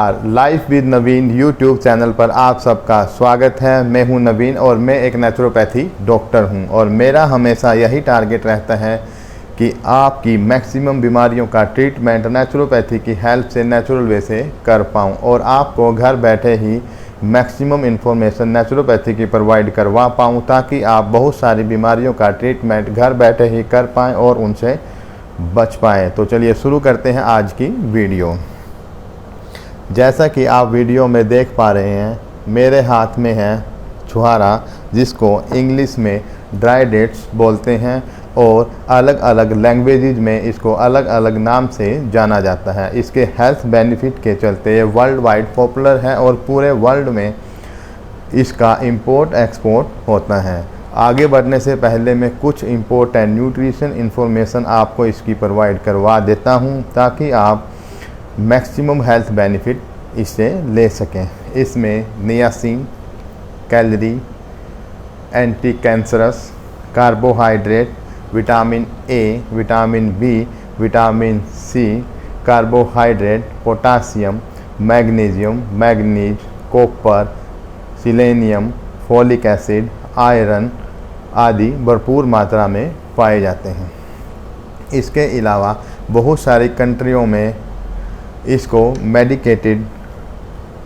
Life with Naveen YouTube channel पर आप सबका स्वागत है। मैं हूं नवीन और मैं एक नेचुरोपैथी डॉक्टर हूं और मेरा हमेशा यही टारगेट रहता है कि आपकी मैक्सिमम बीमारियों का ट्रीटमेंट नेचुरोपैथी की हेल्प से नेचुरल वे से कर पाऊं और आपको घर बैठे ही मैक्सिमम इन्फॉर्मेशन नेचुरोपैथी की प्रोवाइड करवा पाऊं ताकि आप बहुत सारी बीमारियों का ट्रीटमेंट घर बैठे ही कर पाएँ और उनसे बच पाएँ। तो चलिए शुरू करते हैं आज की वीडियो। जैसा कि आप वीडियो में देख पा रहे हैं, मेरे हाथ में है छुहारा, जिसको इंग्लिश में ड्राई डेट्स बोलते हैं और अलग अलग लैंग्वेजेज में इसको अलग अलग नाम से जाना जाता है। इसके हेल्थ बेनिफिट के चलते ये वर्ल्ड वाइड पॉपुलर है और पूरे वर्ल्ड में इसका इंपोर्ट एक्सपोर्ट होता है। आगे बढ़ने से पहले मैं कुछ इम्पोर्टेंट न्यूट्रिशन इन्फॉर्मेशन आपको इसकी प्रोवाइड करवा देता हूँ ताकि आप मैक्सिमम हेल्थ बेनिफिट इससे ले सकें। इसमें niacin, calorie, anti cancerous, carbohydrate, vitamin A, vitamin B, vitamin C, carbohydrate, potassium, magnesium, manganese, copper, selenium, folic acid, iron आदि भरपूर मात्रा में पाए जाते हैं। इसके अलावा बहुत सारी कंट्रियों में इसको मेडिकेटेड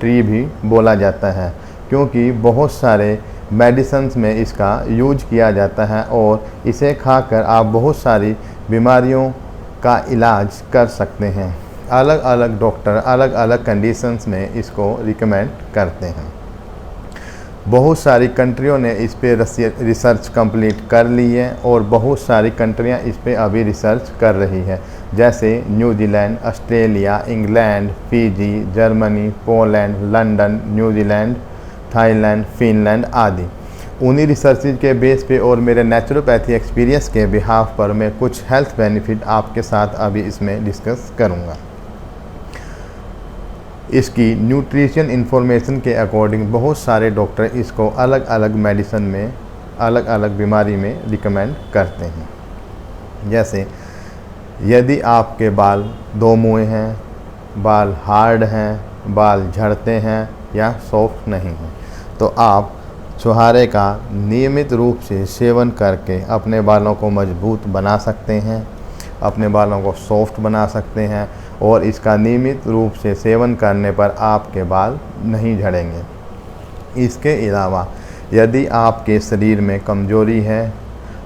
ट्री भी बोला जाता है क्योंकि बहुत सारे मेडिसिन्स में इसका यूज किया जाता है और इसे खाकर आप बहुत सारी बीमारियों का इलाज कर सकते हैं। अलग अलग डॉक्टर अलग अलग कंडीशंस में इसको रिकमेंड करते हैं। बहुत सारी कंट्रियों ने इस पे रिसर्च कंप्लीट कर ली है और बहुत सारी कंट्रियां इस पे अभी रिसर्च कर रही है, जैसे New Zealand, Australia, England, Fiji, Germany, Poland, London, New Zealand, Thailand, Finland आदि। उन्हीं रिसर्चेज के बेस पे और मेरे नेचुरोपैथी एक्सपीरियंस के बिहाफ पर मैं कुछ हेल्थ बेनिफिट आपके साथ अभी इसमें डिस्कस करूँगा। इसकी न्यूट्रिशन इन्फॉर्मेशन के अकॉर्डिंग बहुत सारे डॉक्टर इसको अलग अलग मेडिसिन में अलग अलग बीमारी में रिकमेंड करते हैं। जैसे यदि आपके बाल दो मुँहे हैं, बाल हार्ड हैं, बाल झड़ते हैं या सॉफ्ट नहीं हैं, तो आप छुहारे का नियमित रूप से सेवन करके अपने बालों को मजबूत बना सकते हैं, अपने बालों को सॉफ्ट बना सकते हैं और इसका नियमित रूप से सेवन करने पर आपके बाल नहीं झड़ेंगे। इसके अलावा यदि आपके शरीर में कमजोरी है,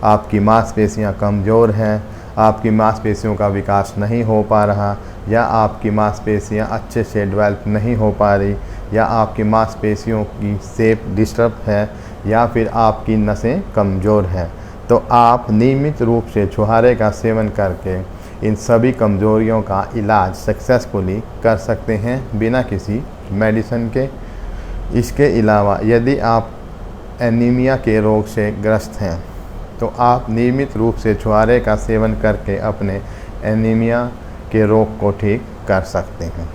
आपकी मांसपेशियां कमज़ोर हैं, आपकी मांसपेशियों का विकास नहीं हो पा रहा या आपकी मांसपेशियां अच्छे से डेवलप नहीं हो पा रही या आपकी मांसपेशियों की शेप डिस्टर्ब है या फिर आपकी नसें कमज़ोर हैं, तो आप नियमित रूप से छुहारे का सेवन करके इन सभी कमज़ोरियों का इलाज सक्सेसफुली कर सकते हैं बिना किसी मेडिसिन के। इसके अलावा यदि आप एनीमिया के रोग से ग्रस्त हैं तो आप नियमित रूप से छुहारे का सेवन करके अपने एनीमिया के रोग को ठीक कर सकते हैं।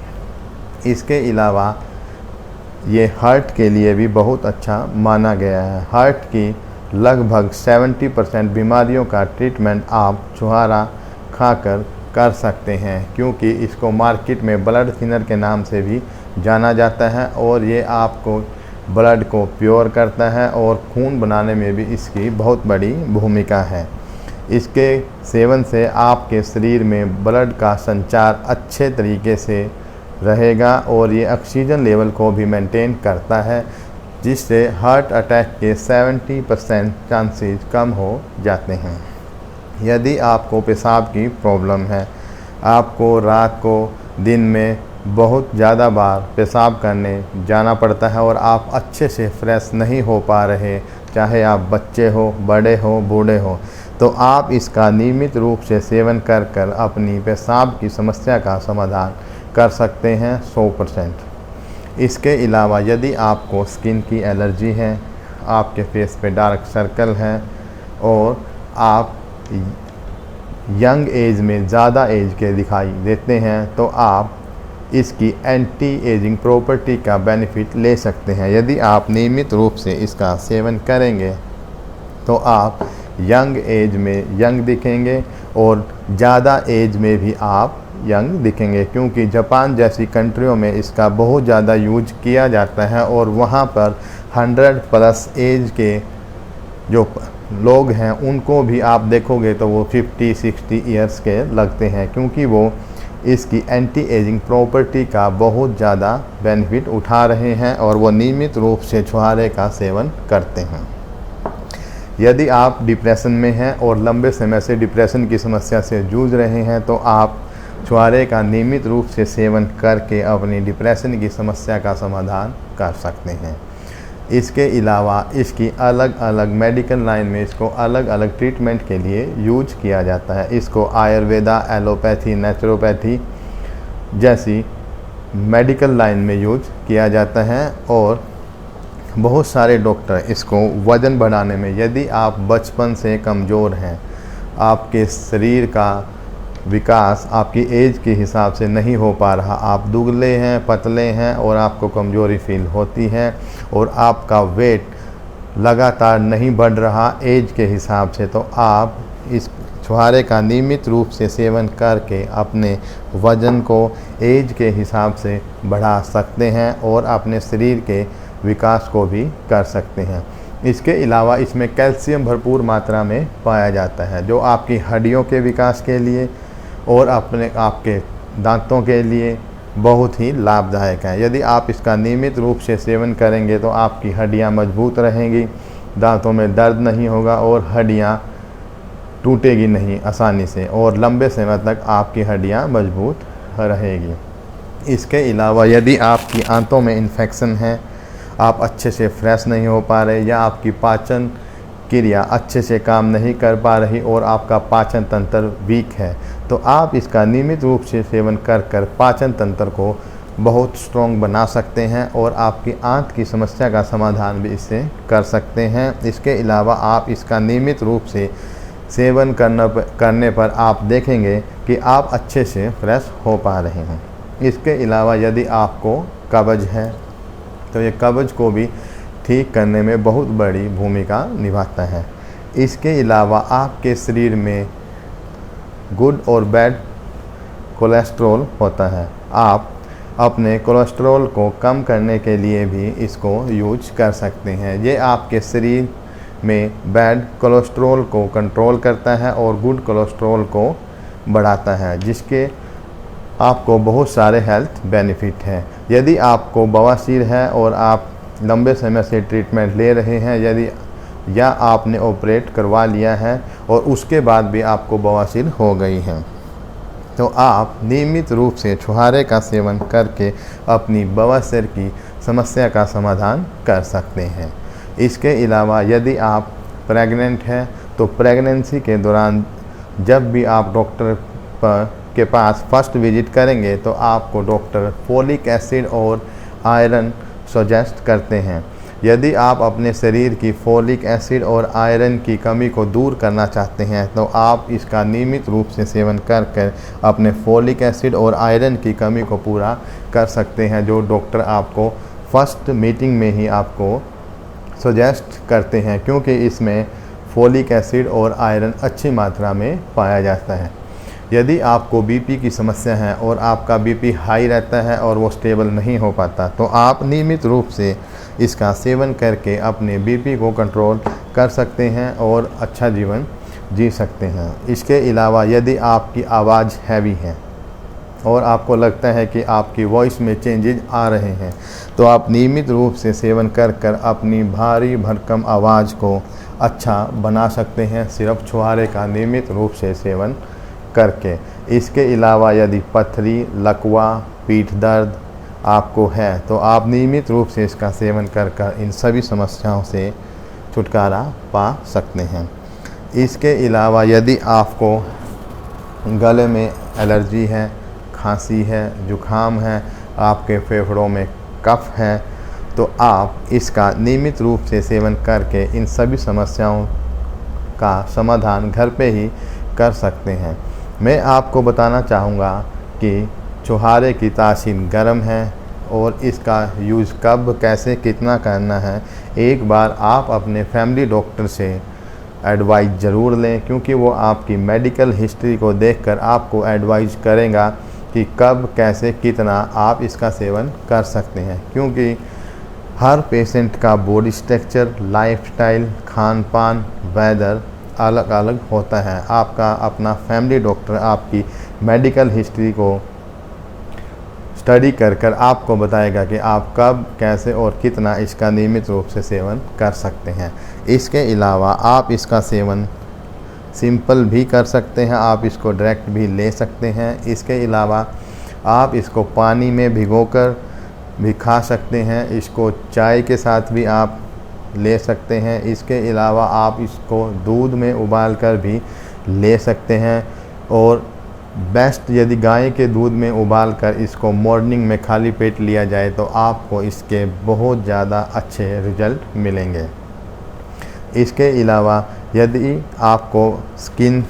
इसके अलावा ये हार्ट के लिए भी बहुत अच्छा माना गया है। हार्ट की लगभग 70% बीमारियों का ट्रीटमेंट आप छुहारा खाकर कर सकते हैं क्योंकि इसको मार्केट में ब्लड थिनर के नाम से भी जाना जाता है और ये आपको ब्लड को प्योर करता है और खून बनाने में भी इसकी बहुत बड़ी भूमिका है। इसके सेवन से आपके शरीर में ब्लड का संचार अच्छे तरीके से रहेगा और ये ऑक्सीजन लेवल को भी मेंटेन करता है, जिससे हार्ट अटैक के 70% चांसेस कम हो जाते हैं। यदि आपको पेशाब की प्रॉब्लम है, आपको रात को दिन में बहुत ज़्यादा बार पेशाब करने जाना पड़ता है और आप अच्छे से फ्रेश नहीं हो पा रहे, चाहे आप बच्चे हो, बड़े हो, बूढ़े हो, तो आप इसका नियमित रूप से सेवन कर कर अपनी पेशाब की समस्या का समाधान कर सकते हैं 100%। इसके अलावा यदि आपको स्किन की एलर्जी है, आपके फेस पे डार्क सर्कल है और आप यंग एज में ज़्यादा एज के दिखाई देते हैं, तो आप इसकी एंटी एजिंग प्रॉपर्टी का बेनिफिट ले सकते हैं। यदि आप नियमित रूप से इसका सेवन करेंगे तो आप यंग एज में यंग दिखेंगे और ज़्यादा एज में भी आप यंग दिखेंगे, क्योंकि जापान जैसी कंट्रियों में इसका बहुत ज़्यादा यूज किया जाता है और वहाँ पर 100+ एज के जो लोग हैं उनको भी आप देखोगे तो वो 50-60 ईयर्स के लगते हैं, क्योंकि वो इसकी एंटी एजिंग प्रॉपर्टी का बहुत ज़्यादा बेनिफिट उठा रहे हैं और वो नियमित रूप से छुहारे का सेवन करते हैं। यदि आप डिप्रेशन में हैं और लंबे समय से डिप्रेशन की समस्या से जूझ रहे हैं तो आप छुहारे का नियमित रूप से सेवन करके अपनी डिप्रेशन की समस्या का समाधान कर सकते हैं। इसके अलावा इसकी अलग अलग मेडिकल लाइन में इसको अलग अलग ट्रीटमेंट के लिए यूज किया जाता है। इसको आयुर्वेदा, एलोपैथी, नेचुरोपैथी जैसी मेडिकल लाइन में यूज किया जाता है और बहुत सारे डॉक्टर इसको वज़न बढ़ाने में, यदि आप बचपन से कमज़ोर हैं, आपके शरीर का विकास आपकी एज के हिसाब से नहीं हो पा रहा, आप दुबले हैं, पतले हैं और आपको कमज़ोरी फील होती है और आपका वेट लगातार नहीं बढ़ रहा एज के हिसाब से, तो आप इस छुहारे का नियमित रूप से सेवन करके अपने वज़न को एज के हिसाब से बढ़ा सकते हैं और अपने शरीर के विकास को भी कर सकते हैं। इसके अलावा इसमें कैल्शियम भरपूर मात्रा में पाया जाता है, जो आपकी हड्डियों के विकास के लिए और आपके दांतों के लिए बहुत ही लाभदायक है। यदि आप इसका नियमित रूप से सेवन करेंगे तो आपकी हड्डियां मजबूत रहेंगी, दांतों में दर्द नहीं होगा और हड्डियां टूटेगी नहीं आसानी से और लंबे समय तक आपकी हड्डियां मजबूत रहेगी। इसके अलावा यदि आपकी आंतों में इन्फेक्शन है, आप अच्छे से फ्रेश नहीं हो पा रहे या आपकी पाचन क्रिया अच्छे से काम नहीं कर पा रही और आपका पाचन तंत्र वीक है, तो आप इसका नियमित रूप से सेवन कर पाचन तंत्र को बहुत स्ट्रॉन्ग बना सकते हैं और आपकी आंत की समस्या का समाधान भी इससे कर सकते हैं। इसके अलावा आप इसका नियमित रूप से सेवन करने पर आप देखेंगे कि आप अच्छे से फ्रेश हो पा रहे हैं। इसके अलावा यदि आपको कब्ज है तो ये कब्ज को भी ठीक करने में बहुत बड़ी भूमिका निभाता है। इसके अलावा आपके शरीर में गुड और बैड कोलेस्ट्रॉल होता है, आप अपने कोलेस्ट्रॉल को कम करने के लिए भी इसको यूज कर सकते हैं। ये आपके शरीर में बैड कोलेस्ट्रॉल को कंट्रोल करता है और गुड कोलेस्ट्रॉल को बढ़ाता है, जिसके आपको बहुत सारे हेल्थ बेनिफिट हैं। यदि आपको बवासीर है और आप लंबे समय से ट्रीटमेंट ले रहे हैं, यदि या आपने ऑपरेट करवा लिया है और उसके बाद भी आपको बवासीर हो गई है, तो आप नियमित रूप से छुहारे का सेवन करके अपनी बवासीर की समस्या का समाधान कर सकते हैं। इसके अलावा यदि आप प्रेग्नेंट हैं तो प्रेगनेंसी के दौरान जब भी आप डॉक्टर के पास फर्स्ट विजिट करेंगे तो आपको डॉक्टर फोलिक एसिड और आयरन सजेस्ट करते हैं। यदि आप अपने शरीर की फोलिक एसिड और आयरन की कमी को दूर करना चाहते हैं तो आप इसका नियमित रूप से सेवन कर अपने फोलिक एसिड और आयरन की कमी को पूरा कर सकते हैं, जो डॉक्टर आपको फर्स्ट मीटिंग में ही आपको सजेस्ट करते हैं, क्योंकि इसमें फोलिक एसिड और आयरन अच्छी मात्रा में पाया जाता है। यदि आपको बीपी की समस्या है और आपका बीपी हाई रहता है और वो स्टेबल नहीं हो पाता, तो आप नियमित रूप से इसका सेवन करके अपने बीपी को कंट्रोल कर सकते हैं और अच्छा जीवन जी सकते हैं। इसके अलावा यदि आपकी आवाज़ हैवी है और आपको लगता है कि आपकी वॉइस में चेंजेज आ रहे हैं, तो आप नियमित रूप से सेवन कर अपनी भारी भरकम आवाज़ को अच्छा बना सकते हैं, सिर्फ छुहारे का नियमित रूप से सेवन करके। इसके अलावा यदि पथरी, लकवा, पीठ दर्द आपको है तो आप नियमित रूप से इसका सेवन कर इन सभी समस्याओं से छुटकारा पा सकते हैं। इसके अलावा यदि आपको गले में एलर्जी है, खांसी है, जुखाम है, आपके फेफड़ों में कफ है, तो आप इसका नियमित रूप से सेवन करके इन सभी समस्याओं का समाधान घर पे ही कर सकते हैं। मैं आपको बताना चाहूँगा कि छुहारे की तासीर गर्म है और इसका यूज़ कब, कैसे, कितना करना है, एक बार आप अपने फैमिली डॉक्टर से एडवाइस ज़रूर लें, क्योंकि वो आपकी मेडिकल हिस्ट्री को देखकर आपको एडवाइस करेगा कि कब कैसे कितना आप इसका सेवन कर सकते हैं। क्योंकि हर पेशेंट का बॉडी स्ट्रक्चर, लाइफस्टाइल, खान पान, वेदर अलग अलग होता है। आपका अपना फैमिली डॉक्टर आपकी मेडिकल हिस्ट्री को स्टडी कर कर आपको बताएगा कि आप कब कैसे और कितना इसका नियमित रूप से सेवन कर सकते हैं। इसके अलावा आप इसका सेवन सिंपल भी कर सकते हैं, आप इसको डायरेक्ट भी ले सकते हैं। इसके अलावा आप इसको पानी में भिगोकर भी खा सकते हैं, इसको चाय के साथ भी आप ले सकते हैं। इसके अलावा आप इसको दूध में उबाल कर भी ले सकते हैं, और बेस्ट यदि गाय के दूध में उबाल कर इसको मॉर्निंग में खाली पेट लिया जाए तो आपको इसके बहुत ज़्यादा अच्छे रिजल्ट मिलेंगे। इसके अलावा यदि आपको स्किन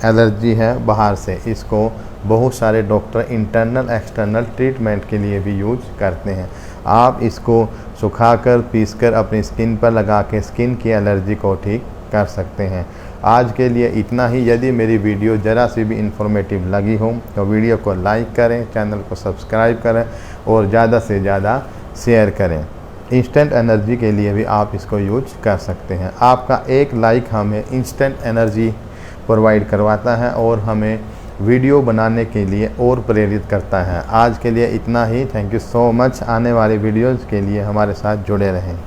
एलर्जी है बाहर से, इसको बहुत सारे डॉक्टर इंटरनल एक्सटर्नल ट्रीटमेंट के लिए भी यूज करते हैं। आप इसको सुखाकर पीसकर अपनी स्किन पर लगा के स्किन की एलर्जी को ठीक कर सकते हैं। आज के लिए इतना ही। यदि मेरी वीडियो ज़रा सी भी इंफॉर्मेटिव लगी हो तो वीडियो को लाइक करें, चैनल को सब्सक्राइब करें और ज़्यादा से ज़्यादा शेयर करें। इंस्टेंट एनर्जी के लिए भी आप इसको यूज कर सकते हैं। आपका एक लाइक हमें इंस्टेंट एनर्जी प्रोवाइड करवाता है और हमें वीडियो बनाने के लिए और प्रेरित करता है। आज के लिए इतना ही। Thank you so much. आने वाले वीडियोज़ के लिए हमारे साथ जुड़े रहें।